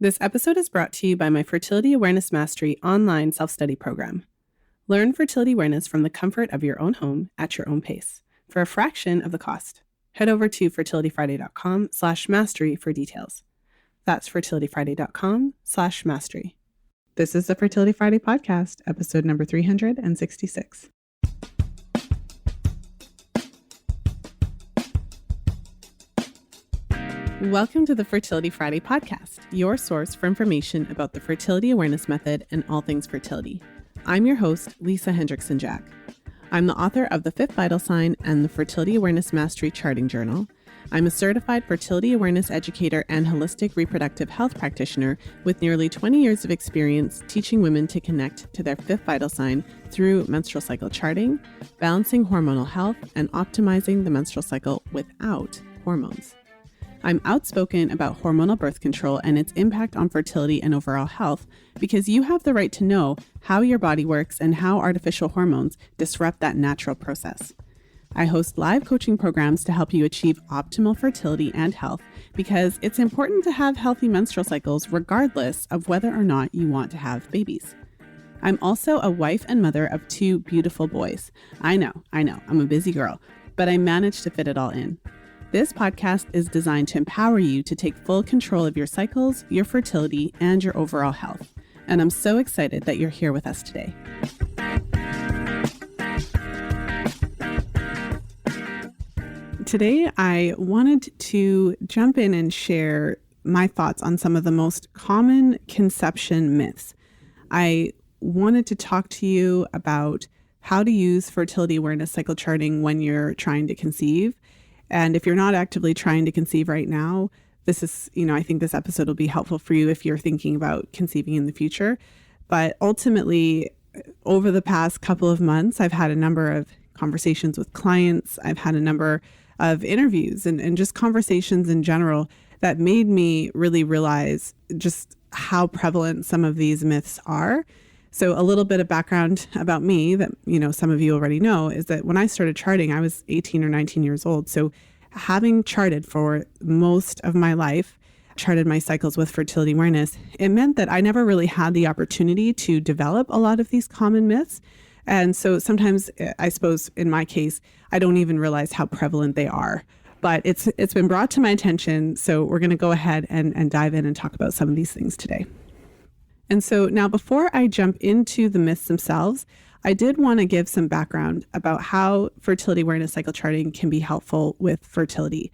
This episode is brought to you by my Fertility Awareness Mastery online self-study program. Learn fertility awareness from the comfort of your own home at your own pace for a fraction of the cost. Head over to fertilityfriday.com/mastery for details. That's fertilityfriday.com/mastery. This is the Fertility Friday podcast, episode number 366. Welcome to the Fertility Friday podcast, your source for information about the fertility awareness method and all things fertility. I'm your host, Lisa Hendrickson-Jack. I'm the author of The Fifth Vital Sign and the Fertility Awareness Mastery Charting Journal. I'm a certified fertility awareness educator and holistic reproductive health practitioner with nearly 20 years of experience teaching women to connect to their fifth vital sign through menstrual cycle charting, balancing hormonal health, and optimizing the menstrual cycle without hormones. I'm outspoken about hormonal birth control and its impact on fertility and overall health because you have the right to know how your body works and how artificial hormones disrupt that natural process. I host live coaching programs to help you achieve optimal fertility and health because it's important to have healthy menstrual cycles regardless of whether or not you want to have babies. I'm also a wife and mother of two beautiful boys. I know, I'm a busy girl, but I managed to fit it all in. This podcast is designed to empower you to take full control of your cycles, your fertility, and your overall health. And I'm so excited that you're here with us today. Today, I wanted to jump in and share my thoughts on some of the most common conception myths. I wanted to talk to you about how to use fertility awareness cycle charting when you're trying to conceive. And if you're not actively trying to conceive right now, this is, I think this episode will be helpful for you if you're thinking about conceiving in the future. But ultimately, over the past couple of months, I've had a number of conversations with clients. I've had a number of interviews and just conversations in general that made me really realize just how prevalent some of these myths are. So a little bit of background about me that, some of you already know is that when I started charting, I was 18 or 19 years old. So having charted for most of my life, charted my cycles with fertility awareness, it meant that I never really had the opportunity to develop a lot of these common myths. And so sometimes, I suppose in my case, I don't even realize how prevalent they are. But it's been brought to my attention. So we're going to go ahead and dive in and talk about some of these things today. And so now before I jump into the myths themselves, I did want to give some background about how fertility awareness cycle charting can be helpful with fertility.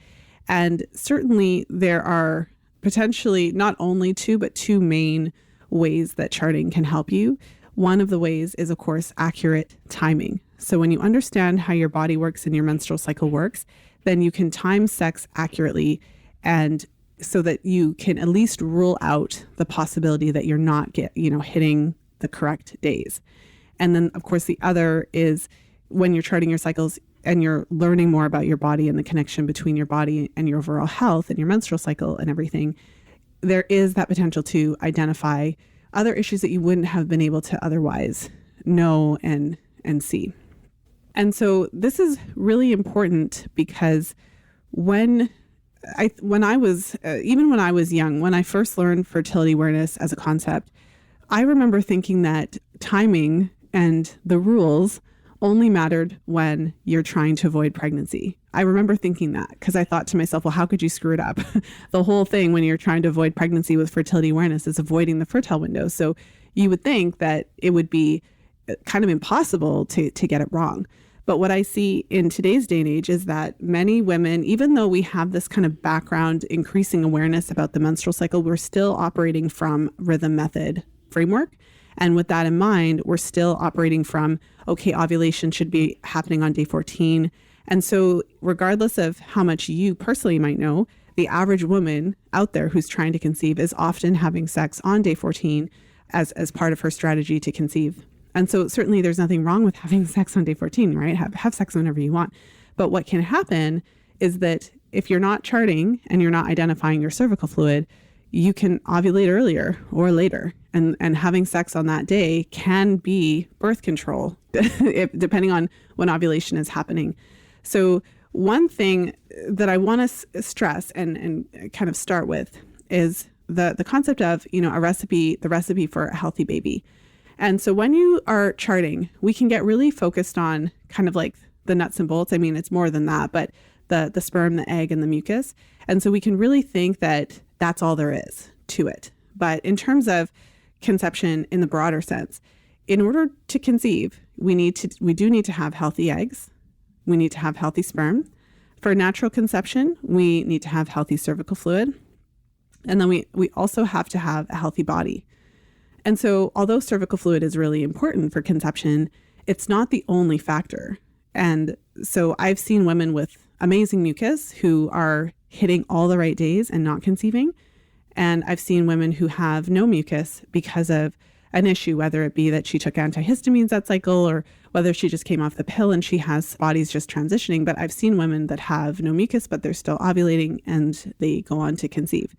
And certainly there are potentially not only two, but two main ways that charting can help you. One of the ways is, of course, accurate timing. So when you understand how your body works and your menstrual cycle works, then you can time sex accurately and so that you can at least rule out the possibility that you're not hitting the correct days. And then, of course, the other is when you're charting your cycles and you're learning more about your body and the connection between your body and your overall health and your menstrual cycle and everything, there is that potential to identify other issues that you wouldn't have been able to otherwise know and see. And so this is really important because when I was young, when I first learned fertility awareness as a concept, I remember thinking that timing and the rules only mattered when you're trying to avoid pregnancy. I remember thinking that because I thought to myself, well, how could you screw it up? The whole thing when you're trying to avoid pregnancy with fertility awareness is avoiding the fertile window. So you would think that it would be kind of impossible to get it wrong. But what I see in today's day and age is that many women, even though we have this kind of background, increasing awareness about the menstrual cycle, we're still operating from rhythm method framework. And with that in mind, we're still operating from, okay, ovulation should be happening on day 14. And so regardless of how much you personally might know, the average woman out there who's trying to conceive is often having sex on day 14 as part of her strategy to conceive. And so certainly there's nothing wrong with having sex on day 14, right? Have sex whenever you want. But what can happen is that if you're not charting and you're not identifying your cervical fluid, you can ovulate earlier or later. And having sex on that day can be birth control, depending on when ovulation is happening. So one thing that I want to stress and kind of start with is the concept of, a recipe, the recipe for a healthy baby. And so when you are charting, we can get really focused on kind of like the nuts and bolts. I mean, it's more than that, but the sperm, the egg, and the mucus. And so we can really think that that's all there is to it. But in terms of conception in the broader sense, in order to conceive, we do need to have healthy eggs. We need to have healthy sperm. For natural conception, we need to have healthy cervical fluid. And then we also have to have a healthy body. And so although cervical fluid is really important for conception, it's not the only factor. And so I've seen women with amazing mucus who are hitting all the right days and not conceiving. And I've seen women who have no mucus because of an issue, whether it be that she took antihistamines that cycle or whether she just came off the pill and she has bodies just transitioning. But I've seen women that have no mucus, but they're still ovulating and they go on to conceive.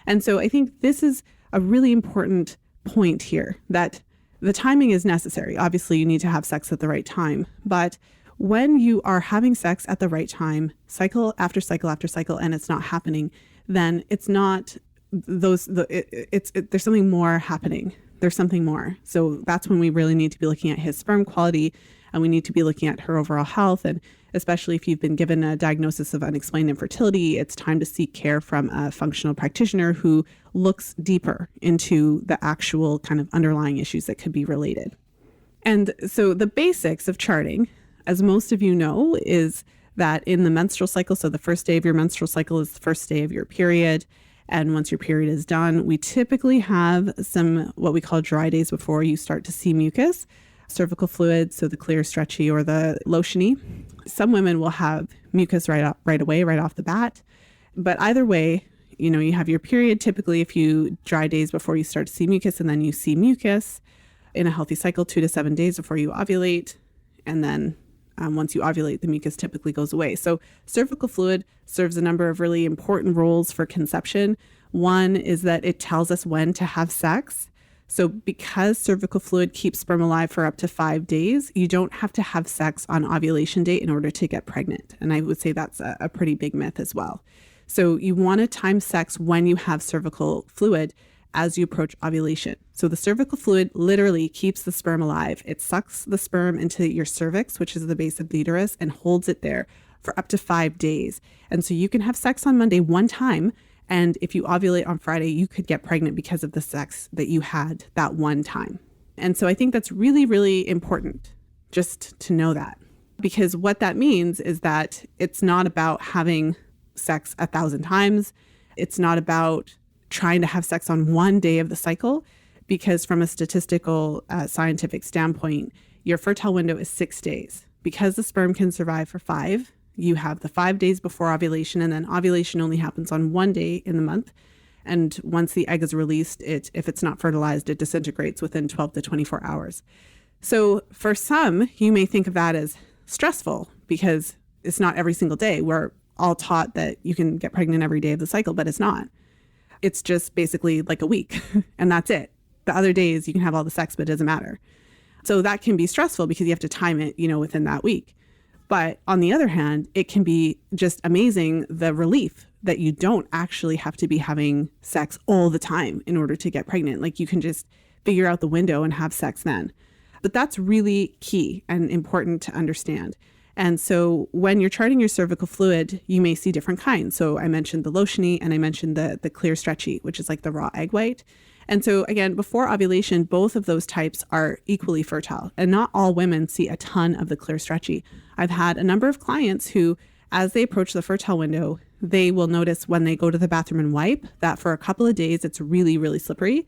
And so I think this is a really important point here, that the timing is necessary. Obviously, you need to have sex at the right time. But when you are having sex at the right time, cycle after cycle after cycle, and it's not happening, then it's not there's something more happening. There's something more. So that's when we really need to be looking at his sperm quality, and we need to be looking at her overall health. And especially if you've been given a diagnosis of unexplained infertility, it's time to seek care from a functional practitioner who looks deeper into the actual kind of underlying issues that could be related. And so the basics of charting, as most of you know, is that in the menstrual cycle, so the first day of your menstrual cycle is the first day of your period. And once your period is done, we typically have some what we call dry days before you start to see mucus, cervical fluid, so the clear, stretchy, or the lotiony. Some women will have mucus right away, right off the bat. But either way, you have your period typically a few dry days before you start to see mucus, and then you see mucus in a healthy cycle 2 to 7 days before you ovulate. And then once you ovulate, the mucus typically goes away. So cervical fluid serves a number of really important roles for conception. One is that it tells us when to have sex. So because cervical fluid keeps sperm alive for up to 5 days, you don't have to have sex on ovulation date in order to get pregnant. And I would say that's a pretty big myth as well. So you want to time sex when you have cervical fluid as you approach ovulation. So the cervical fluid literally keeps the sperm alive. It sucks the sperm into your cervix, which is the base of the uterus, and holds it there for up to 5 days. And so you can have sex on Monday one time, and if you ovulate on Friday, you could get pregnant because of the sex that you had that one time. And so I think that's really, really important just to know that, because what that means is that it's not about having sex 1,000 times. It's not about trying to have sex on one day of the cycle, because from a statistical scientific standpoint, your fertile window is 6 days. Because the sperm can survive for 5, you have the 5 days before ovulation, and then ovulation only happens on one day in the month. And once the egg is released, if it's not fertilized, it disintegrates within 12 to 24 hours. So for some, you may think of that as stressful because it's not every single day. We're all taught that you can get pregnant every day of the cycle, but it's not. It's just basically like a week and that's it. The other days you can have all the sex, but it doesn't matter. So that can be stressful because you have to time it, within that week. But on the other hand, it can be just amazing, the relief that you don't actually have to be having sex all the time in order to get pregnant. Like you can just figure out the window and have sex then. But that's really key and important to understand. And so when you're charting your cervical fluid, you may see different kinds. So I mentioned the lotiony and I mentioned the clear stretchy, which is like the raw egg white. And so again, before ovulation, both of those types are equally fertile, and not all women see a ton of the clear stretchy. I've had a number of clients who, as they approach the fertile window, they will notice when they go to the bathroom and wipe that for a couple of days, it's really, really slippery.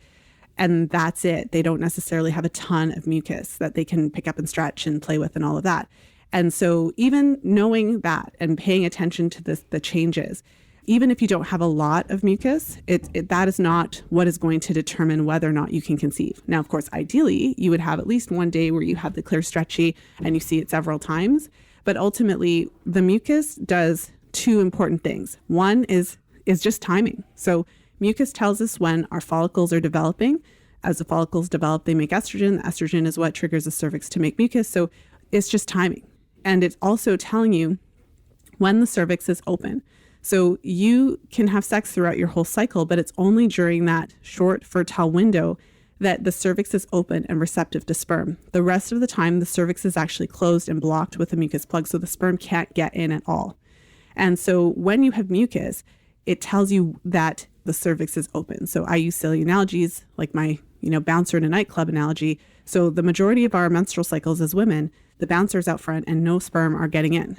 And that's it. They don't necessarily have a ton of mucus that they can pick up and stretch and play with and all of that. And so even knowing that and paying attention to the changes, even if you don't have a lot of mucus, that is not what is going to determine whether or not you can conceive. Now, of course, ideally, you would have at least one day where you have the clear stretchy and you see it several times. But ultimately, the mucus does 2 important things. One is just timing. So mucus tells us when our follicles are developing. As the follicles develop, they make estrogen. The estrogen is what triggers the cervix to make mucus. So it's just timing. And it's also telling you when the cervix is open. So you can have sex throughout your whole cycle, but it's only during that short fertile window that the cervix is open and receptive to sperm. The rest of the time, the cervix is actually closed and blocked with a mucus plug, so the sperm can't get in at all. And so when you have mucus, it tells you that the cervix is open. So I use silly analogies like my, bouncer in a nightclub analogy. So the majority of our menstrual cycles as women, the bouncer's out front and no sperm are getting in.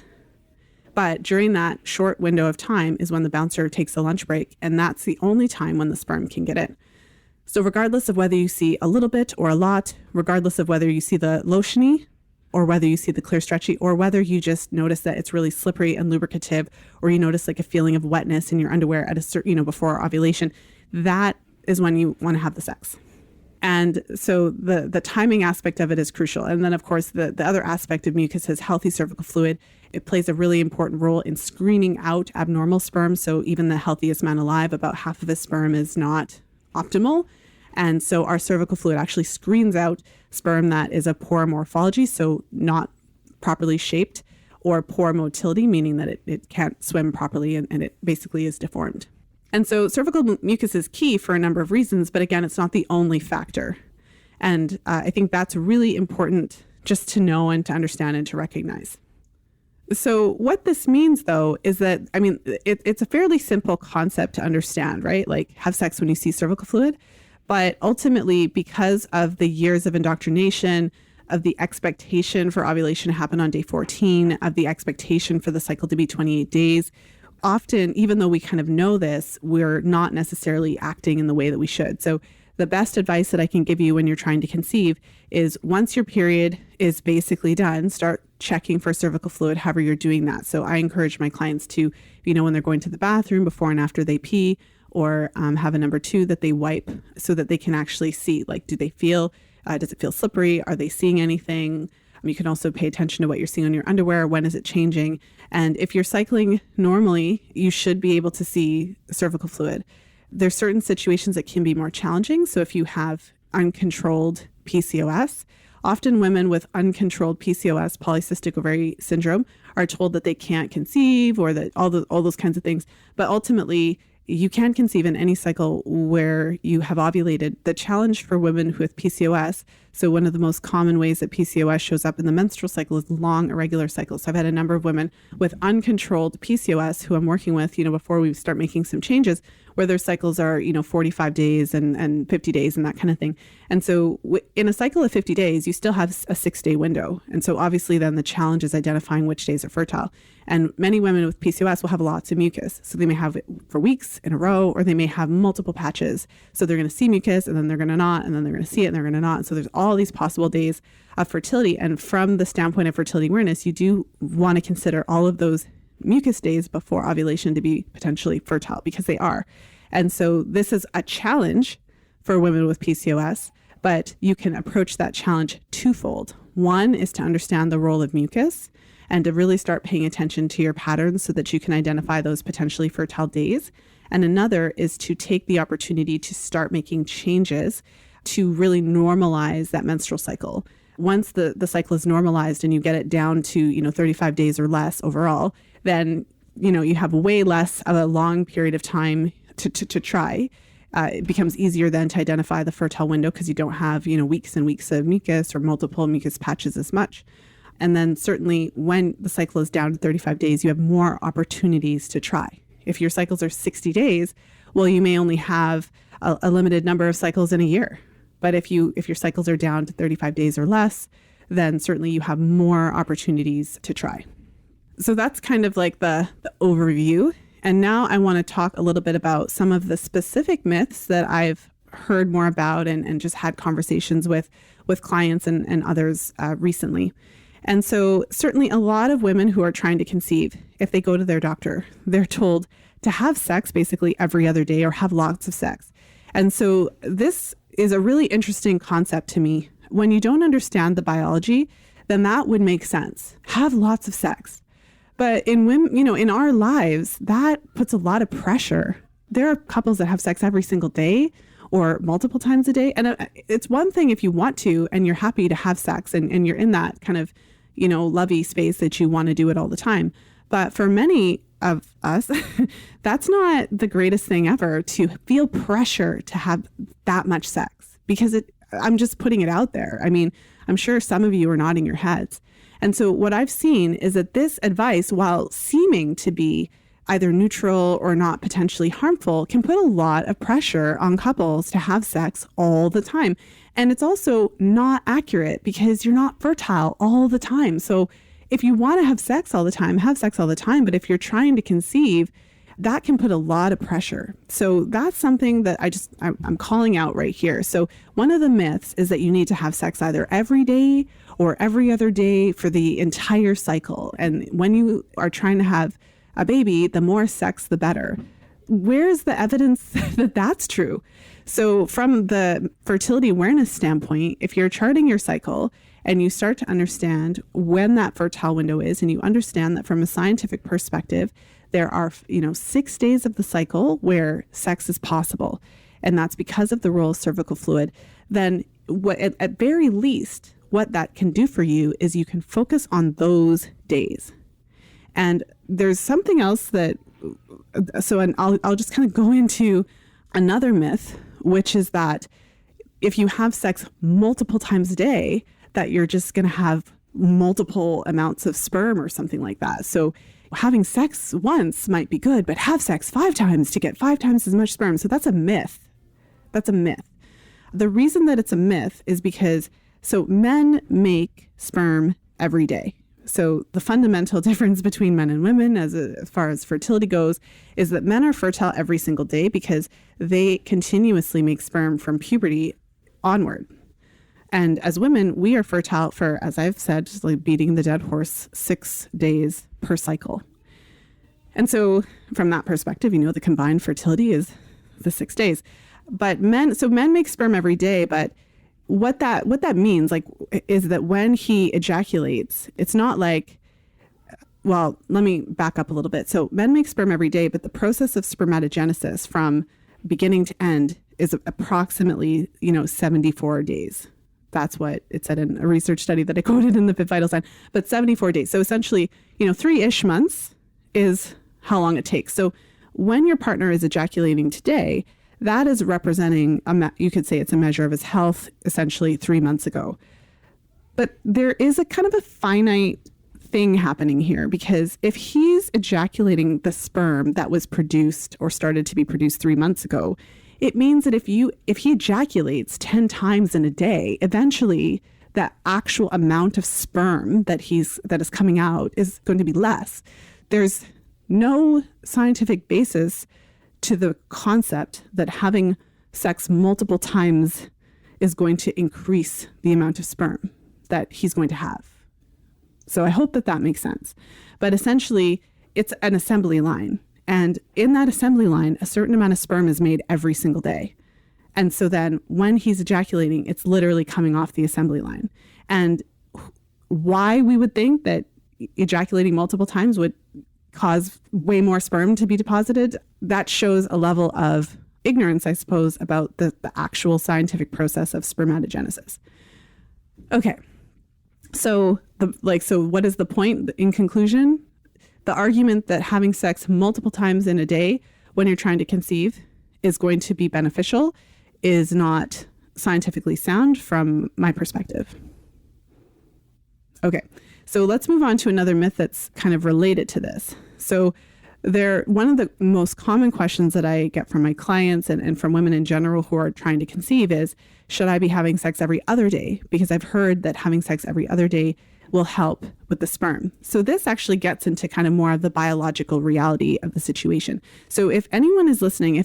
But during that short window of time is when the bouncer takes a lunch break, and that's the only time when the sperm can get in. So regardless of whether you see a little bit or a lot, regardless of whether you see the lotiony or whether you see the clear stretchy, or whether you just notice that it's really slippery and lubricative, or you notice like a feeling of wetness in your underwear at a certain, before ovulation, that is when you want to have the sex. And so the timing aspect of it is crucial. And then of course, the other aspect of mucus is healthy cervical fluid. It plays a really important role in screening out abnormal sperm. So even the healthiest man alive, about half of his sperm is not optimal. And so our cervical fluid actually screens out sperm that is of poor morphology, so not properly shaped, or poor motility, meaning that it can't swim properly and it basically is deformed. And so cervical mucus is key for a number of reasons, but again, it's not the only factor. And I think that's really important just to know and to understand and to recognize. So what this means, though, is that, it's a fairly simple concept to understand, right? Like have sex when you see cervical fluid. But ultimately, because of the years of indoctrination, of the expectation for ovulation to happen on day 14, of the expectation for the cycle to be 28 days, often, even though we kind of know this, we're not necessarily acting in the way that we should. So the best advice that I can give you when you're trying to conceive is once your period is basically done, start checking for cervical fluid, however you're doing that. So I encourage my clients to, when they're going to the bathroom before and after they pee, or have a number 2 that they wipe so that they can actually see, like, does it feel slippery? Are they seeing anything? You can also pay attention to what you're seeing on your underwear. When is it changing? And if you're cycling normally, you should be able to see cervical fluid. There's certain situations that can be more challenging. So if you have uncontrolled PCOS, often women with uncontrolled PCOS, polycystic ovary syndrome, are told that they can't conceive, or that all those kinds of things. But ultimately, you can conceive in any cycle where you have ovulated. The challenge for women with PCOS, so one of the most common ways that PCOS shows up in the menstrual cycle is long irregular cycles. So I've had a number of women with uncontrolled PCOS who I'm working with, before we start making some changes, where their cycles are, 45 days and 50 days and that kind of thing. And so in a cycle of 50 days, you still have a 6-day window. And so obviously then the challenge is identifying which days are fertile. And many women with PCOS will have lots of mucus. So they may have it for weeks in a row, or they may have multiple patches. So they're going to see mucus and then they're going to not, and then they're going to see it and they're going to not. And so there's all these possible days of fertility. And from the standpoint of fertility awareness, you do want to consider all of those mucus days before ovulation to be potentially fertile, because they are. And so this is a challenge for women with PCOS, but you can approach that challenge twofold. One is to understand the role of mucus and to really start paying attention to your patterns so that you can identify those potentially fertile days. And another is to take the opportunity to start making changes to really normalize that menstrual cycle. Once the cycle is normalized and you get it down to, 35 days or less overall, then, you have way less of a long period of time to try. It becomes easier then to identify the fertile window because you don't have, weeks and weeks of mucus or multiple mucus patches as much. And then certainly when the cycle is down to 35 days, you have more opportunities to try. If your cycles are 60 days, well, you may only have a limited number of cycles in a year. But if your cycles are down to 35 days or less, then certainly you have more opportunities to try. So that's kind of like the overview. And now I want to talk a little bit about some of the specific myths that I've heard more about and just had conversations with clients and others recently. And so certainly a lot of women who are trying to conceive, if they go to their doctor, they're told to have sex basically every other day or have lots of sex. And so this is a really interesting concept to me. When you don't understand the biology, then that would make sense. Have lots of sex. But in women, in our lives, that puts a lot of pressure. There are couples that have sex every single day or multiple times a day. And it's one thing if you want to and you're happy to have sex and you're in that kind of, lovey space that you want to do it all the time. But for many, of us, that's not the greatest thing ever to feel pressure to have that much sex, because I'm just putting it out there. I mean, I'm sure some of you are nodding your heads. And so what I've seen is that this advice, while seeming to be either neutral or not potentially harmful, can put a lot of pressure on couples to have sex all the time. And it's also not accurate because you're not fertile all the time. So if you want to have sex all the time, have sex all the time. But if you're trying to conceive, that can put a lot of pressure. So that's something that I'm calling out right here. So one of the myths is that you need to have sex either every day or every other day for the entire cycle. And when you are trying to have a baby, the more sex, the better. Where's the evidence that that's true? So from the fertility awareness standpoint, if you're charting your cycle and you start to understand when that fertile window is, and you understand that from a scientific perspective, there are, 6 days of the cycle where sex is possible, and that's because of the role of cervical fluid, then what, at very least, what that can do for you is you can focus on those days. And there's something else and I'll just kind of go into another myth, which is that if you have sex multiple times a day, that you're just going to have multiple amounts of sperm or something like that. So having sex once might be good, but have sex 5 times to get 5 times as much sperm. So that's a myth. That's a myth. The reason that it's a myth is because men make sperm every day. So the fundamental difference between men and women as far as fertility goes is that men are fertile every single day because they continuously make sperm from puberty onward. And as women, we are fertile for, as I've said, just like beating the dead horse, 6 days per cycle. And so from that perspective, the combined fertility is the 6 days. But men make sperm every day, but what that means is that when he ejaculates, it's not like, well, let me back up a little bit. So men make sperm every day, but the process of spermatogenesis from beginning to end is approximately, 74 days. That's what it said in a research study that I quoted in the Fit Vital Sign, but 74 days. So essentially, 3-ish months is how long it takes. So when your partner is ejaculating today, that is representing, you could say it's a measure of his health, essentially 3 months ago. But there is a kind of a finite thing happening here, because if he's ejaculating the sperm that was produced or started to be produced 3 months ago, it means that if he ejaculates 10 times in a day, eventually that actual amount of sperm that is coming out is going to be less. There's no scientific basis to the concept that having sex multiple times is going to increase the amount of sperm that he's going to have. So I hope that makes sense. But essentially, it's an assembly line. And in that assembly line, a certain amount of sperm is made every single day. And so then when he's ejaculating, it's literally coming off the assembly line. And why we would think that ejaculating multiple times would cause way more sperm to be deposited, that shows a level of ignorance, I suppose, about the actual scientific process of spermatogenesis. Okay. So what is the point in conclusion? The argument that having sex multiple times in a day when you're trying to conceive is going to be beneficial is not scientifically sound from my perspective. Okay, so let's move on to another myth that's kind of related to this. So one of the most common questions that I get from my clients and from women in general who are trying to conceive is, should I be having sex every other day? Because I've heard that having sex every other day will help with the sperm. So this actually gets into kind of more of the biological reality of the situation. So if anyone is listening,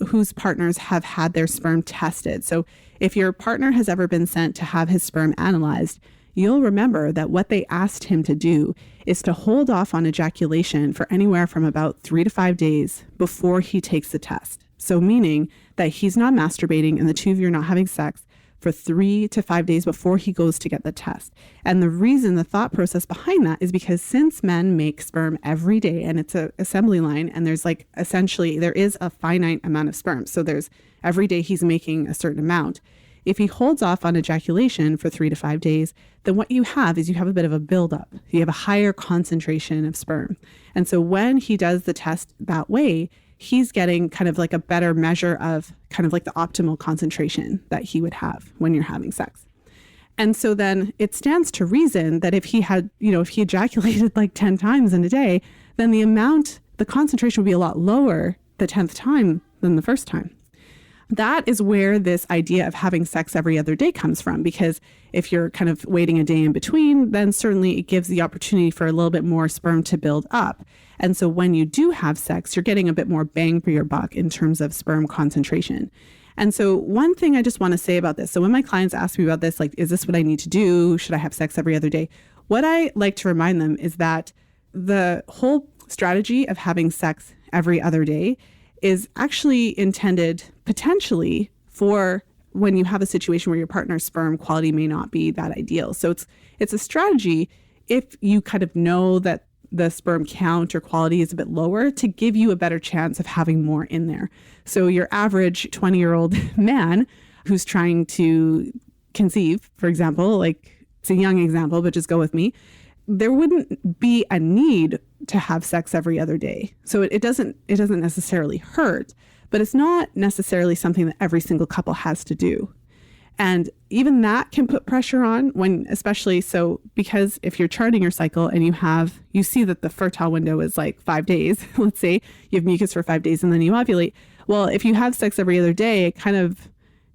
whose partners have had their sperm tested, so if your partner has ever been sent to have his sperm analyzed, you'll remember that what they asked him to do is to hold off on ejaculation for anywhere from about 3 to 5 days before he takes the test. So meaning that he's not masturbating and the two of you are not having sex for 3 to 5 days before he goes to get the test. And the thought process behind that is because since men make sperm every day and it's an assembly line, and there's there is a finite amount of sperm. So there's every day he's making a certain amount. If he holds off on ejaculation for 3 to 5 days, then what you have is you have a bit of a buildup. You have a higher concentration of sperm. And so when he does the test that way, he's getting kind of like a better measure of kind of like the optimal concentration that he would have when you're having sex. And so then it stands to reason that if he had, if he ejaculated like 10 times in a day, then the concentration would be a lot lower the 10th time than the first time. That is where this idea of having sex every other day comes from, because if you're kind of waiting a day in between, then certainly it gives the opportunity for a little bit more sperm to build up. And so when you do have sex, you're getting a bit more bang for your buck in terms of sperm concentration. And so one thing I just want to say about this, so when my clients ask me about this, like, is this what I need to do? Should I have sex every other day? What I like to remind them is that the whole strategy of having sex every other day is actually intended potentially for when you have a situation where your partner's sperm quality may not be that ideal. So it's a strategy if you kind of know that the sperm count or quality is a bit lower, to give you a better chance of having more in there. So your average 20-year-old man who's trying to conceive, for example, like it's a young example, but just go with me, there wouldn't be a need to have sex every other day. So it doesn't necessarily hurt, but it's not necessarily something that every single couple has to do. And even that can put pressure on especially because if you're charting your cycle and you see that the fertile window is like 5 days, let's say you have mucus for 5 days and then you ovulate. Well, if you have sex every other day,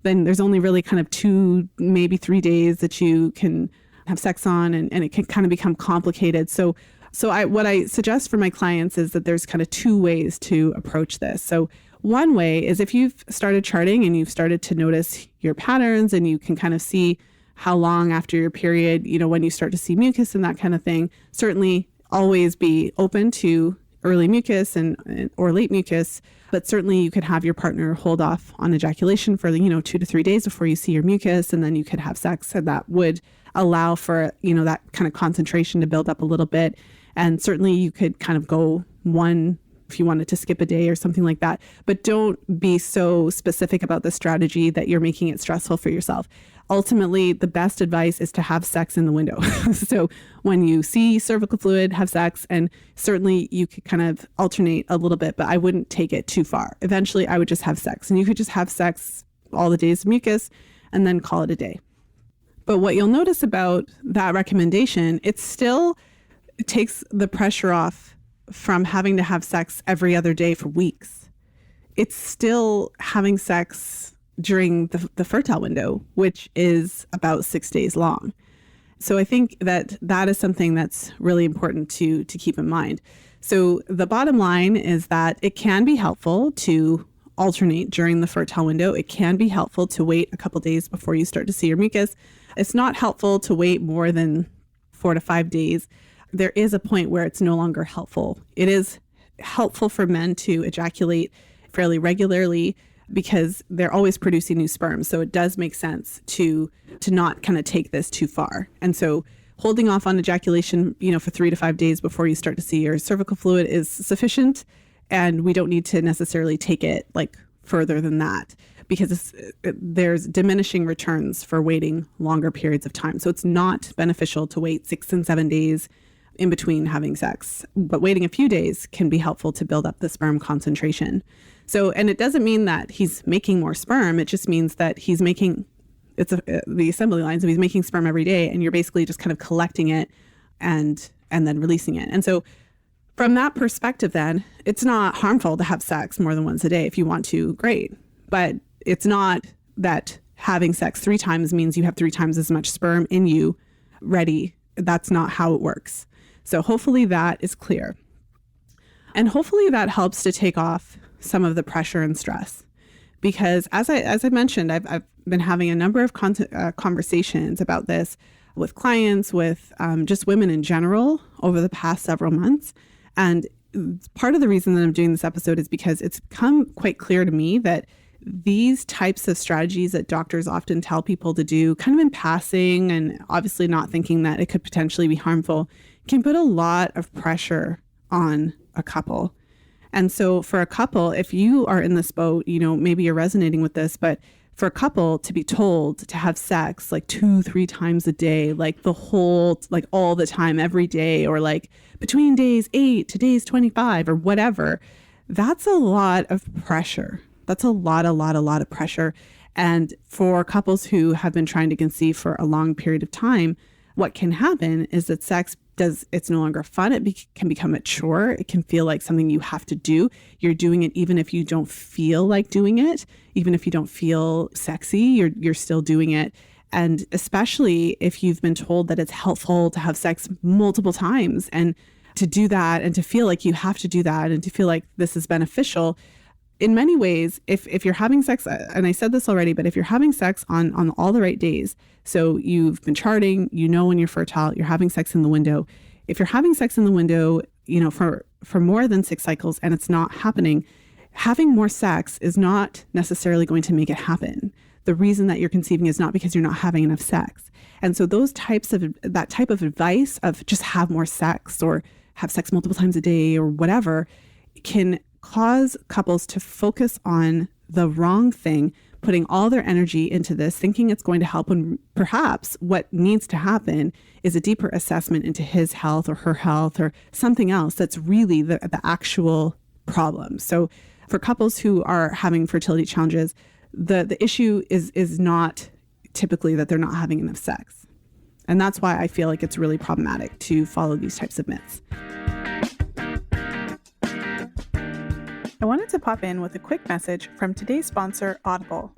then there's only really kind of 2, maybe 3 days that you can have sex on, and it can kind of become complicated. So what I suggest for my clients is that there's kind of 2 ways to approach this. So one way is if you've started charting and you've started to notice your patterns and you can kind of see how long after your period, when you start to see mucus and that kind of thing, certainly always be open to early mucus or late mucus, but certainly you could have your partner hold off on ejaculation for 2 to 3 days before you see your mucus, and then you could have sex, and that would allow for that kind of concentration to build up a little bit. And certainly you could kind of go one if you wanted to skip a day or something like that. But don't be so specific about the strategy that you're making it stressful for yourself. Ultimately, the best advice is to have sex in the window. So when you see cervical fluid, have sex, and certainly you could kind of alternate a little bit, but I wouldn't take it too far. Eventually, I would just have sex, and you could just have sex all the days of mucus and then call it a day. But what you'll notice about that recommendation, it takes the pressure off from having to have sex every other day for weeks. It's still having sex during the fertile window, which is about 6 days long. So I think that is something that's really important to keep in mind. So the bottom line is that it can be helpful to alternate during the fertile window. It can be helpful to wait a couple days before you start to see your mucus. It's not helpful to wait more than 4 to 5 days. There is a point where it's no longer helpful. It is helpful for men to ejaculate fairly regularly because they're always producing new sperm. So it does make sense to not kind of take this too far. And so holding off on ejaculation, for 3 to 5 days before you start to see your cervical fluid is sufficient. And we don't need to necessarily take it like further than that, because there's diminishing returns for waiting longer periods of time. So it's not beneficial to wait 6 and 7 days in between having sex, but waiting a few days can be helpful to build up the sperm concentration. So, and it doesn't mean that he's making more sperm. It just means that he's making, the assembly line. So he's making sperm every day, and you're basically just kind of collecting it and then releasing it. And so from that perspective, then it's not harmful to have sex more than once a day. If you want to, great. But it's not that having sex 3 times means you have 3 times as much sperm in you ready. That's not how it works. So hopefully that is clear. And hopefully that helps to take off some of the pressure and stress. Because as I mentioned, I've been having a number of conversations about this with clients, with just women in general over the past several months. And part of the reason that I'm doing this episode is because it's become quite clear to me that these types of strategies that doctors often tell people to do kind of in passing and obviously not thinking that it could potentially be harmful can put a lot of pressure on a couple. And so for a couple, if you are in this boat, maybe you're resonating with this, but for a couple to be told to have sex like 2-3 times a day, like the whole, like all the time, every day, or like between days 8 to days 25 or whatever, that's a lot of pressure. That's a lot of pressure. And for couples who have been trying to conceive for a long period of time, what can happen is that it's no longer fun. It can become a chore. It can feel like something you have to do. You're doing it even if you don't feel like doing it, even if you don't feel sexy, you're still doing it. And especially if you've been told that it's helpful to have sex multiple times and to do that and to feel like you have to do that and to feel like this is beneficial. In many ways, if you're having sex, and I said this already, but if you're having sex on all the right days, so you've been charting, when you're fertile, you're having sex in the window. If you're having sex in the window, for more than 6 cycles and it's not happening, having more sex is not necessarily going to make it happen. The reason that you're conceiving is not because you're not having enough sex. And so that type of advice of just have more sex or have sex multiple times a day or whatever can cause couples to focus on the wrong thing, putting all their energy into this, thinking it's going to help, when perhaps what needs to happen is a deeper assessment into his health or her health or something else that's really the actual problem. So for couples who are having fertility challenges, the issue is not typically that they're not having enough sex. And that's why I feel like it's really problematic to follow these types of myths. I wanted to pop in with a quick message from today's sponsor, Audible.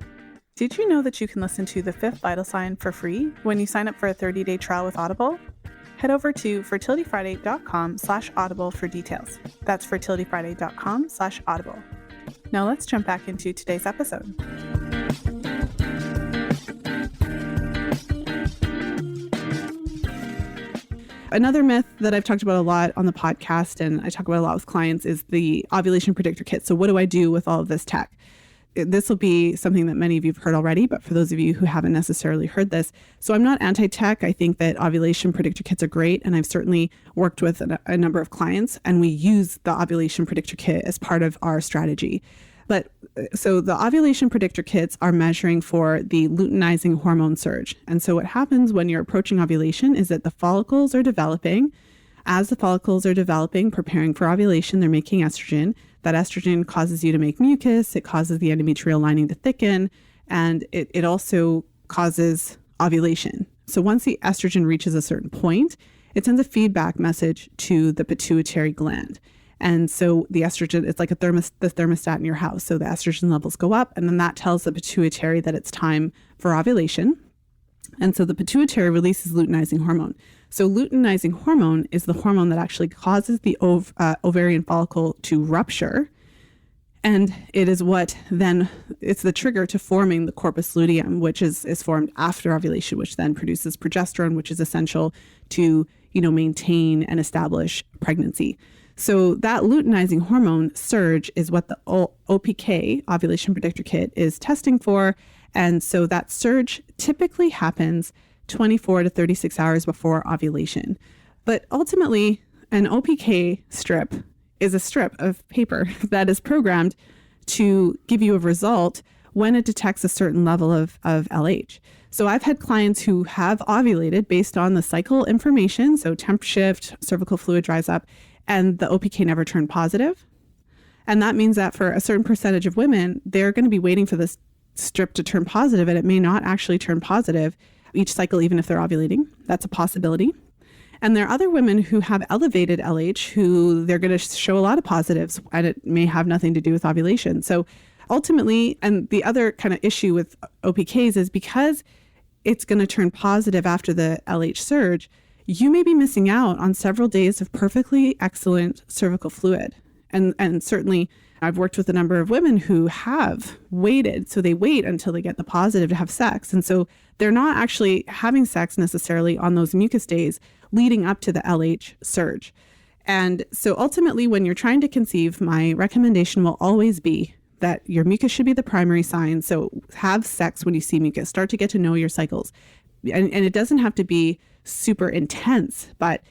Did you know that you can listen to The Fifth Vital Sign for free when you sign up for a 30-day trial with Audible? Head over to fertilityfriday.com/audible for details. That's fertilityfriday.com/audible. Now let's jump back into today's episode. Another myth that I've talked about a lot on the podcast and I talk about a lot with clients is the Ovulation Predictor Kit. So what do I do with all of this tech? This will be something that many of you have heard already, but for those of you who haven't necessarily heard this, so I'm not anti-tech. I think that ovulation predictor kits are great, and I've certainly worked with a number of clients, and we use the Ovulation Predictor Kit as part of our strategy. But so the ovulation predictor kits are measuring for the luteinizing hormone surge. And so what happens when you're approaching ovulation is that the follicles are developing. As the follicles are developing, preparing for ovulation, they're making estrogen. That estrogen causes you to make mucus. It causes the endometrial lining to thicken, and it also causes ovulation. So once the estrogen reaches a certain point, it sends a feedback message to the pituitary gland. And so the estrogen, it's like the thermostat in your house. So the estrogen levels go up, and then that tells the pituitary that it's time for ovulation. And so the pituitary releases luteinizing hormone. So luteinizing hormone is the hormone that actually causes the ovarian follicle to rupture. And it is what then, it's the trigger to forming the corpus luteum, which is formed after ovulation, which then produces progesterone, which is essential to, maintain and establish pregnancy. So that luteinizing hormone surge is what the OPK, Ovulation Predictor Kit, is testing for. And so that surge typically happens 24 to 36 hours before ovulation. But ultimately, an OPK strip is a strip of paper that is programmed to give you a result when it detects a certain level of LH. So I've had clients who have ovulated based on the cycle information, so temp shift, cervical fluid dries up, and the OPK never turned positive. And that means that for a certain percentage of women, they're going to be waiting for this strip to turn positive, and it may not actually turn positive each cycle, even if they're ovulating. That's a possibility. And there are other women who have elevated LH who they're going to show a lot of positives, and it may have nothing to do with ovulation. So ultimately, and the other kind of issue with OPKs is because it's going to turn positive after the LH surge, you may be missing out on several days of perfectly excellent cervical fluid. And certainly I've worked with a number of women who have waited. So they wait until they get the positive to have sex. And so they're not actually having sex necessarily on those mucus days leading up to the LH surge. And so ultimately, when you're trying to conceive, my recommendation will always be that your mucus should be the primary sign. So have sex when you see mucus. Start to get to know your cycles. And it doesn't have to be super intense, but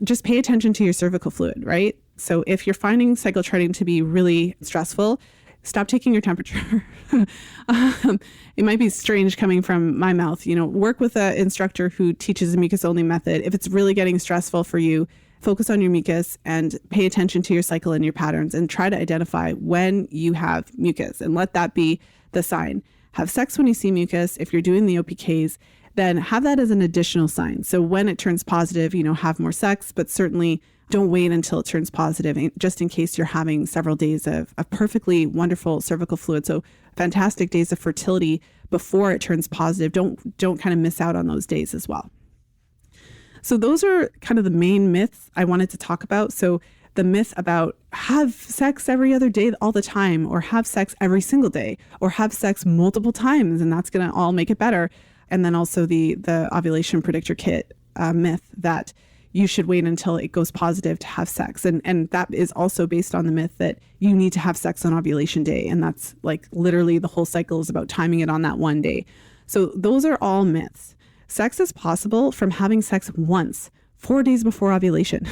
just pay attention to your cervical fluid, right? So if you're finding cycle charting to be really stressful, stop taking your temperature. It might be strange coming from my mouth. Work with an instructor who teaches a mucus only method. If it's really getting stressful for you, focus on your mucus and pay attention to your cycle and your patterns and try to identify when you have mucus and let that be the sign. Have sex when you see mucus. If you're doing the OPKs, then have that as an additional sign. So when it turns positive, have more sex, but certainly don't wait until it turns positive, just in case you're having several days of perfectly wonderful cervical fluid. So fantastic days of fertility before it turns positive. Don't kind of miss out on those days as well. So those are kind of the main myths I wanted to talk about. So the myth about have sex every other day all the time, or have sex every single day, or have sex multiple times, and that's going to all make it better. And then also the Ovulation Predictor Kit myth that you should wait until it goes positive to have sex. And that is also based on the myth that you need to have sex on ovulation day. And that's like literally the whole cycle is about timing it on that one day. So those are all myths. Sex is possible from having sex once, 4 days before ovulation.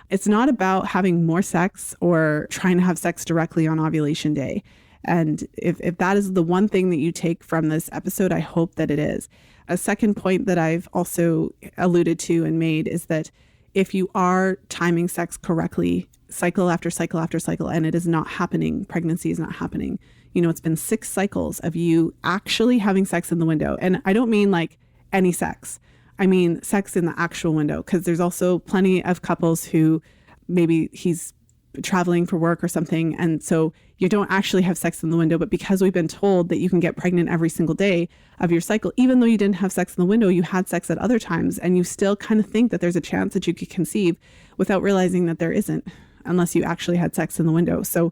It's not about having more sex or trying to have sex directly on ovulation day. And if that is the one thing that you take from this episode, I hope that it is. A second point that I've also alluded to and made is that if you are timing sex correctly, cycle after cycle after cycle, and it is not happening, pregnancy is not happening, it's been 6 cycles of you actually having sex in the window. And I don't mean like any sex. I mean sex in the actual window, because there's also plenty of couples who maybe he's traveling for work or something, and so you don't actually have sex in the window, but because we've been told that you can get pregnant every single day of your cycle, even though you didn't have sex in the window, you had sex at other times, and you still kind of think that there's a chance that you could conceive without realizing that there isn't, unless you actually had sex in the window. So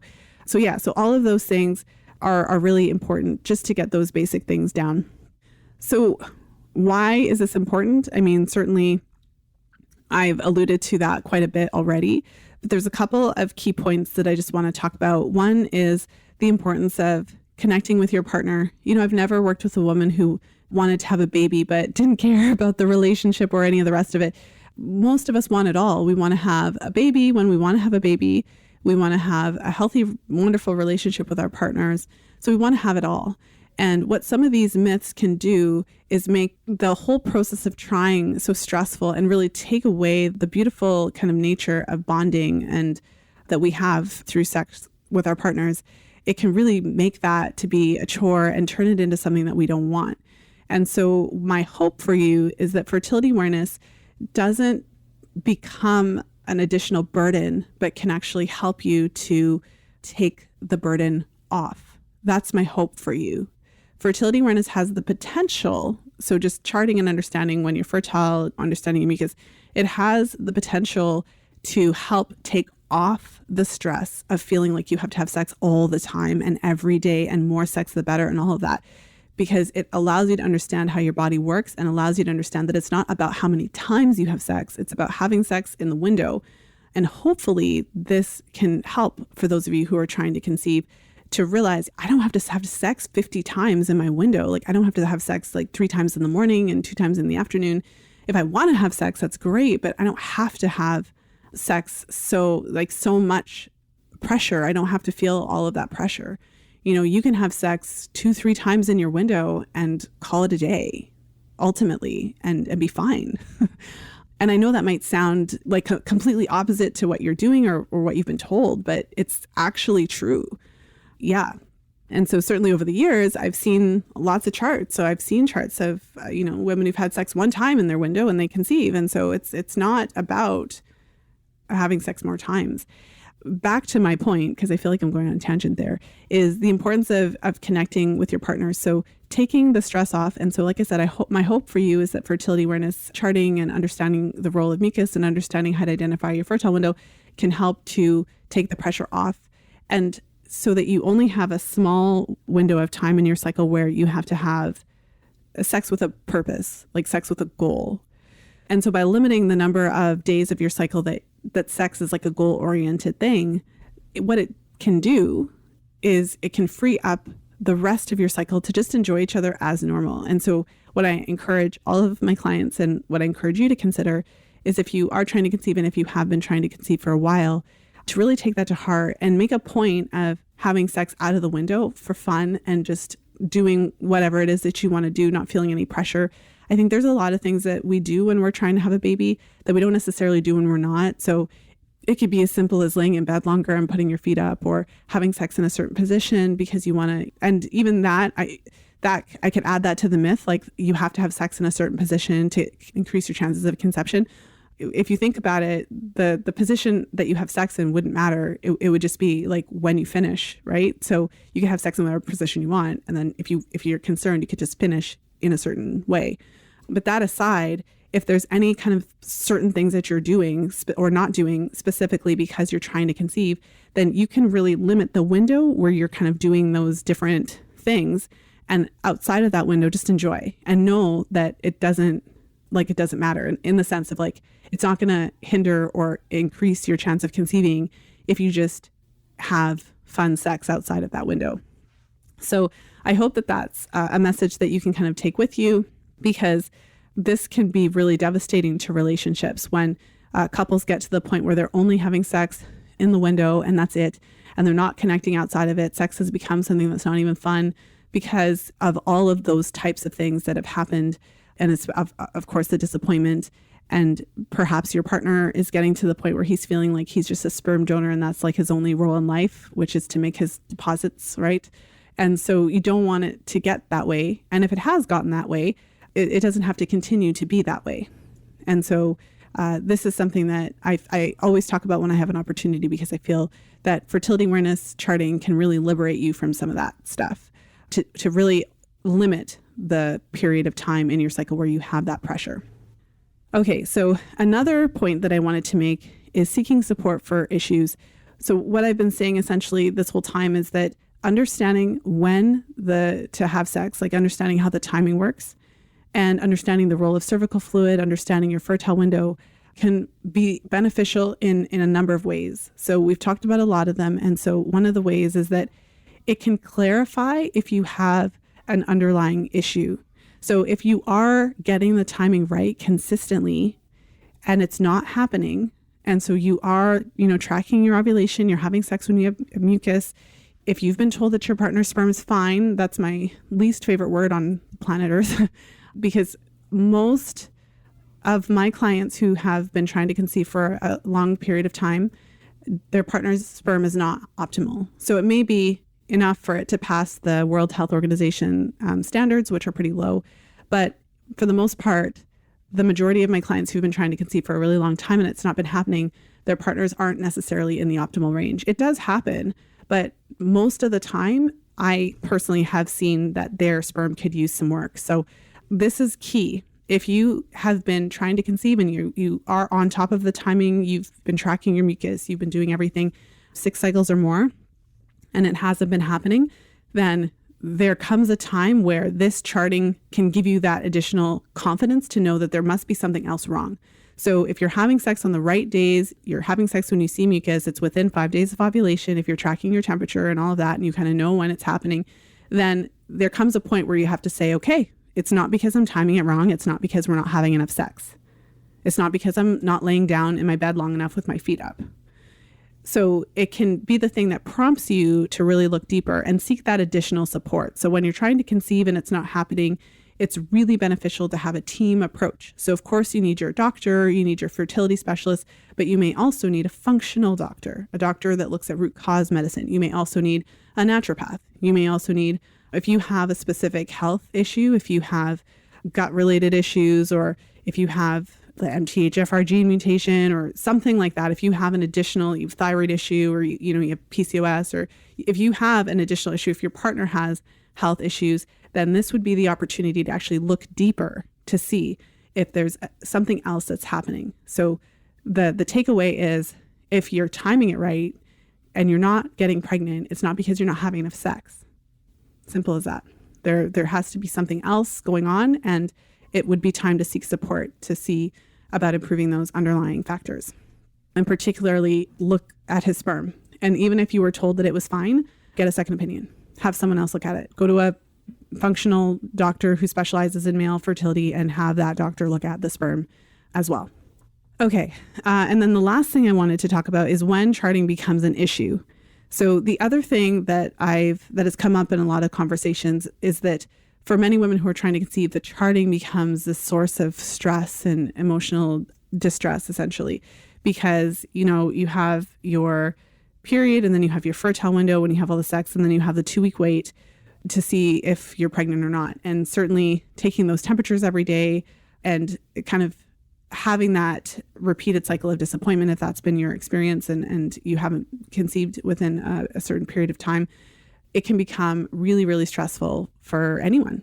all of those things are really important, just to get those basic things down. So why is this important? I mean, certainly I've alluded to that quite a bit already, but there's a couple of key points that I just want to talk about. One is the importance of connecting with your partner. I've never worked with a woman who wanted to have a baby, but didn't care about the relationship or any of the rest of it. Most of us want it all. We want to have a baby when we want to have a baby. We want to have a healthy, wonderful relationship with our partners. So we want to have it all. And what some of these myths can do is make the whole process of trying so stressful and really take away the beautiful kind of nature of bonding and that we have through sex with our partners. It can really make that to be a chore and turn it into something that we don't want. And so my hope for you is that fertility awareness doesn't become an additional burden, but can actually help you to take the burden off. That's my hope for you. Fertility awareness has the potential, so just charting and understanding when you're fertile, understanding your mucus, it has the potential to help take off the stress of feeling like you have to have sex all the time and every day, and more sex the better, and all of that, because it allows you to understand how your body works and allows you to understand that it's not about how many times you have sex, it's about having sex in the window. And hopefully this can help for those of you who are trying to conceive, to realize I don't have to have sex 50 times in my window. Like I don't have to have sex like 3 times in the morning and 2 times in the afternoon. If I want to have sex, that's great, but I don't have to have sex so much pressure. I don't have to feel all of that pressure. You can have sex 2-3 times in your window and call it a day ultimately and be fine. And I know that might sound like completely opposite to what you're doing or what you've been told, but it's actually true. Yeah. And so certainly over the years, I've seen lots of charts. So I've seen charts of, women who've had sex 1 time in their window and they conceive. And so it's not about having sex more times. Back to my point, because I feel like I'm going on a tangent there, is the importance of connecting with your partner. So taking the stress off. And so, like I said, my hope for you is that fertility awareness charting and understanding the role of mucus and understanding how to identify your fertile window can help to take the pressure off, and so that you only have a small window of time in your cycle where you have to have sex with a purpose, like sex with a goal. And so by limiting the number of days of your cycle that sex is like a goal-oriented thing, what it can do is it can free up the rest of your cycle to just enjoy each other as normal. And so what I encourage all of my clients, and what I encourage you to consider, is if you are trying to conceive, and if you have been trying to conceive for a while, to really take that to heart and make a point of having sex out of the window for fun and just doing whatever it is that you want to do, not feeling any pressure. I think there's a lot of things that we do when we're trying to have a baby that we don't necessarily do when we're not. So it could be as simple as laying in bed longer and putting your feet up, or having sex in a certain position because you want to. And even that, I could add that to the myth, like you have to have sex in a certain position to increase your chances of conception. If you think about it, the position that you have sex in wouldn't matter. It would just be like when you finish, right? So you can have sex in whatever position you want. And then if you're concerned, you could just finish in a certain way. But that aside, if there's any kind of certain things that you're doing or not doing specifically because you're trying to conceive, then you can really limit the window where you're kind of doing those different things. And outside of that window, just enjoy and know that it doesn't matter in the sense of like, it's not going to hinder or increase your chance of conceiving if you just have fun sex outside of that window. So I hope that that's a message that you can kind of take with you, because this can be really devastating to relationships when couples get to the point where they're only having sex in the window and that's it, and they're not connecting outside of it. Sex has become something that's not even fun because of all of those types of things that have happened. And it's, of course, the disappointment. And perhaps your partner is getting to the point where he's feeling like he's just a sperm donor and that's like his only role in life, which is to make his deposits, right? And so you don't want it to get that way. And if it has gotten that way, it doesn't have to continue to be that way. And so this is something that I always talk about when I have an opportunity, because I feel that fertility awareness charting can really liberate you from some of that stuff, to really limit the period of time in your cycle where you have that pressure. Okay, so another point that I wanted to make is seeking support for issues. So what I've been saying essentially this whole time is that understanding when to have sex, like understanding how the timing works, and understanding the role of cervical fluid, understanding your fertile window, can be beneficial in a number of ways. So we've talked about a lot of them. And so one of the ways is that it can clarify if you have an underlying issue. So if you are getting the timing right consistently and it's not happening, and so you are, tracking your ovulation, you're having sex when you have mucus, if you've been told that your partner's sperm is fine, that's my least favorite word on planet Earth, because most of my clients who have been trying to conceive for a long period of time, their partner's sperm is not optimal. So it may be enough for it to pass the World Health Organization standards, which are pretty low. But for the most part, the majority of my clients who've been trying to conceive for a really long time and it's not been happening, their partners aren't necessarily in the optimal range. It does happen, but most of the time, I personally have seen that their sperm could use some work. So this is key. If you have been trying to conceive and you are on top of the timing, you've been tracking your mucus, you've been doing everything 6 cycles or more, and it hasn't been happening, then there comes a time where this charting can give you that additional confidence to know that there must be something else wrong. So if you're having sex on the right days, you're having sex when you see mucus, it's within 5 days of ovulation, if you're tracking your temperature and all of that, and you kind of know when it's happening, then there comes a point where you have to say, okay, it's not because I'm timing it wrong. It's not because we're not having enough sex. It's not because I'm not laying down in my bed long enough with my feet up. So it can be the thing that prompts you to really look deeper and seek that additional support. So when you're trying to conceive and it's not happening, it's really beneficial to have a team approach. So of course you need your doctor, you need your fertility specialist, but you may also need a functional doctor, a doctor that looks at root cause medicine. You may also need a naturopath. You may also need, if you have a specific health issue, if you have gut related issues, or if you have the MTHFR gene mutation or something like that, if you have an additional thyroid issue, or you have PCOS, or if you have an additional issue, if your partner has health issues, then this would be the opportunity to actually look deeper to see if there's something else that's happening. So the takeaway is, if you're timing it right and you're not getting pregnant, it's not because you're not having enough sex. Simple as that. There has to be something else going on, and it would be time to seek support to see about improving those underlying factors. And particularly look at his sperm. And even if you were told that it was fine, get a second opinion. Have someone else look at it. Go to a functional doctor who specializes in male fertility and have that doctor look at the sperm as well. Okay. And then the last thing I wanted to talk about is when charting becomes an issue. So the other thing that has come up in a lot of conversations is that for many women who are trying to conceive, the charting becomes a source of stress and emotional distress, essentially, because, you have your period and then you have your fertile window when you have all the sex, and then you have the 2-week wait to see if you're pregnant or not. And certainly taking those temperatures every day and kind of having that repeated cycle of disappointment, if that's been your experience and you haven't conceived within a certain period of time, it can become really, really stressful for anyone.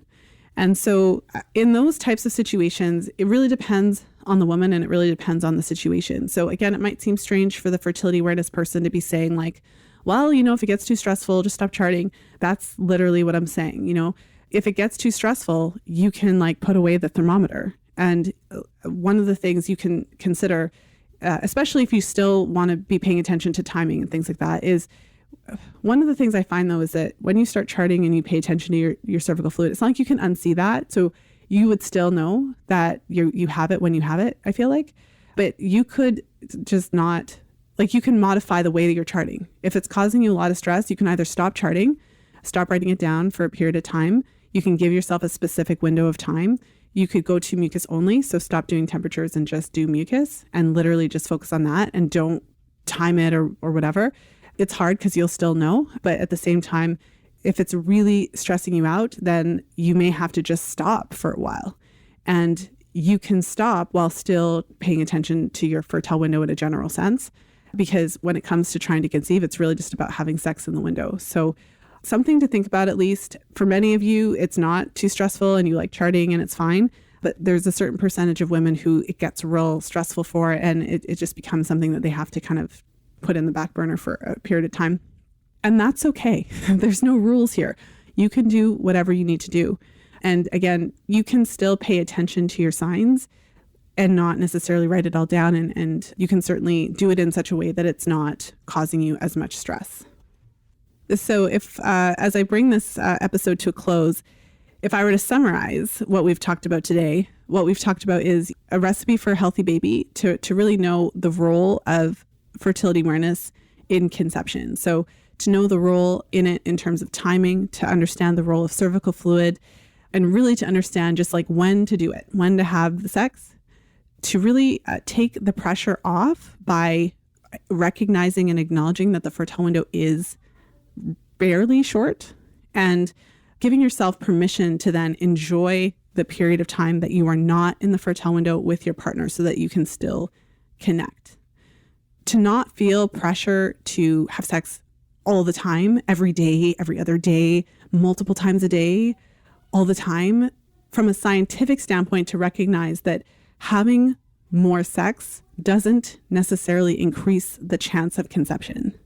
And so in those types of situations, it really depends on the woman and it really depends on the situation. So again, it might seem strange for the fertility awareness person to be saying like, well, if it gets too stressful, just stop charting. That's literally what I'm saying. If it gets too stressful, you can like put away the thermometer. And one of the things you can consider, especially if you still want to be paying attention to timing and things like that, is one of the things I find though is that when you start charting and you pay attention to your cervical fluid, it's not like you can unsee that. So you would still know that you have it when you have it, I feel like. But you could just not, like you can modify the way that you're charting. If it's causing you a lot of stress, you can either stop charting, stop writing it down for a period of time. You can give yourself a specific window of time. You could go to mucus only, so stop doing temperatures and just do mucus and literally just focus on that and don't time it or whatever. It's hard because you'll still know, but at the same time, if it's really stressing you out, then you may have to just stop for a while. And you can stop while still paying attention to your fertile window in a general sense, because when it comes to trying to conceive, it's really just about having sex in the window. So something to think about, at least. For many of you, it's not too stressful and you like charting and it's fine. But there's a certain percentage of women who it gets real stressful for, and it just becomes something that they have to kind of put in the back burner for a period of time. And that's okay. There's no rules here. You can do whatever you need to do. And again, you can still pay attention to your signs and not necessarily write it all down. And you can certainly do it in such a way that it's not causing you as much stress. So if, as I bring this episode to a close, if I were to summarize what we've talked about today, what we've talked about is a recipe for a healthy baby to really know the role of fertility awareness in conception. So to know the role in it in terms of timing, to understand the role of cervical fluid, and really to understand just like when to do it, when to have the sex, to really take the pressure off by recognizing and acknowledging that the fertile window is barely short, and giving yourself permission to then enjoy the period of time that you are not in the fertile window with your partner so that you can still connect. To not feel pressure to have sex all the time, every day, every other day, multiple times a day, all the time. From a scientific standpoint, to recognize that having more sex doesn't necessarily increase the chance of conception.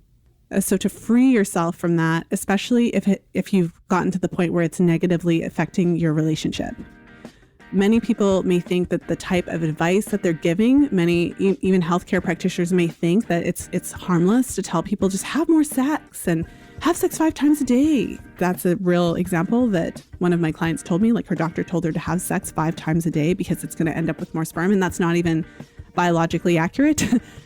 So to free yourself from that, especially if you've gotten to the point where it's negatively affecting your relationship. Many people may think that the type of advice that they're giving, many even healthcare practitioners may think that it's harmless to tell people just have more sex and have sex 5 times a day. That's a real example that one of my clients told me, like her doctor told her to have sex 5 times a day because it's going to end up with more sperm, and that's not even biologically accurate.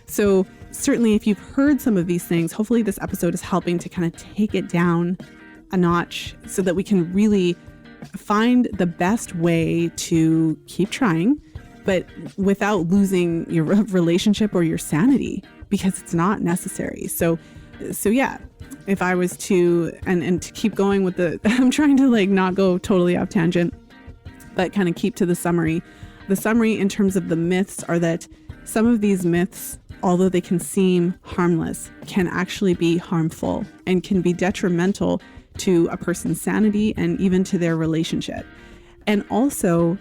So certainly if you've heard some of these things, hopefully this episode is helping to kind of take it down a notch so that we can really find the best way to keep trying, but without losing your relationship or your sanity, because it's not necessary. So yeah, if I was to, and to keep going with I'm trying to like not go totally off tangent, but kind of keep to the summary. The summary in terms of the myths are that some of these myths, although they can seem harmless, can actually be harmful and can be detrimental to a person's sanity and even to their relationship. And also,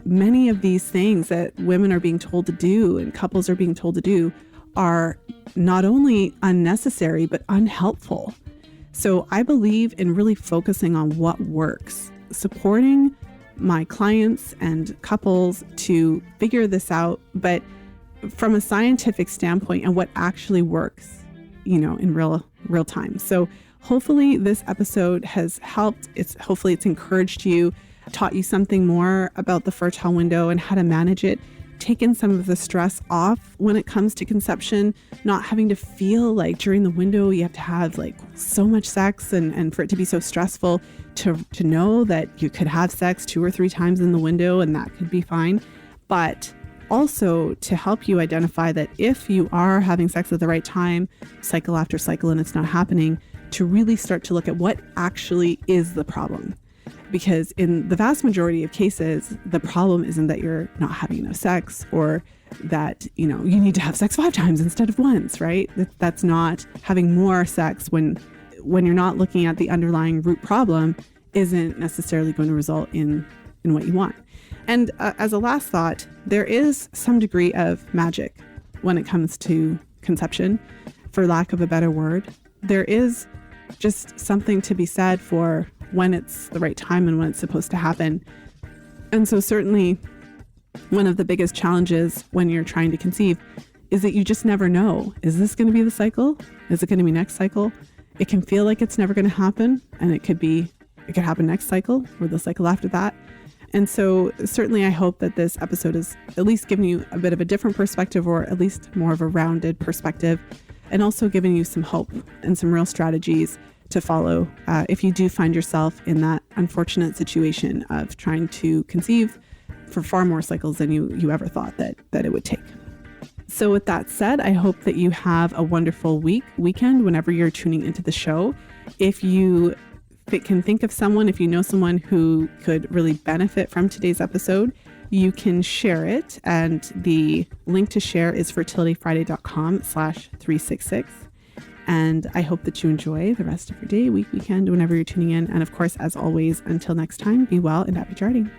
many of these things that women are being told to do and couples are being told to do are not only unnecessary, but unhelpful. So I believe in really focusing on what works, supporting my clients and couples to figure this out, but from a scientific standpoint and what actually works, in real time. So hopefully this episode has helped. Hopefully it's encouraged you, taught you something more about the fertile window and how to manage it. taken some of the stress off when it comes to conception, not having to feel like during the window you have to have like so much sex and for it to be so stressful, to know that you could have sex 2 or 3 times in the window and that could be fine. But also to help you identify that if you are having sex at the right time, cycle after cycle, and it's not happening, to really start to look at what actually is the problem. Because in the vast majority of cases, the problem isn't that you're not having enough sex or that, you need to have sex 5 times instead of once, right? That's not having more sex when you're not looking at the underlying root problem isn't necessarily going to result in what you want. And as a last thought, there is some degree of magic when it comes to conception, for lack of a better word. There is just something to be said for when it's the right time and when it's supposed to happen. And so certainly one of the biggest challenges when you're trying to conceive is that you just never know. Is this going to be the cycle? Is it going to be next cycle? It can feel like it's never going to happen, and it could happen next cycle or the cycle after that. And so certainly I hope that this episode has at least given you a bit of a different perspective, or at least more of a rounded perspective, and also giving you some hope and some real strategies to follow if you do find yourself in that unfortunate situation of trying to conceive for far more cycles than you ever thought that it would take. So with that said, I hope that you have a wonderful weekend whenever you're tuning into the show. If you can think of someone, if you know someone who could really benefit from today's episode, you can share it. And the link to share is fertilityfriday.com/366. And I hope that you enjoy the rest of your day, weekend, whenever you're tuning in. And of course, as always, until next time, be well and happy charting.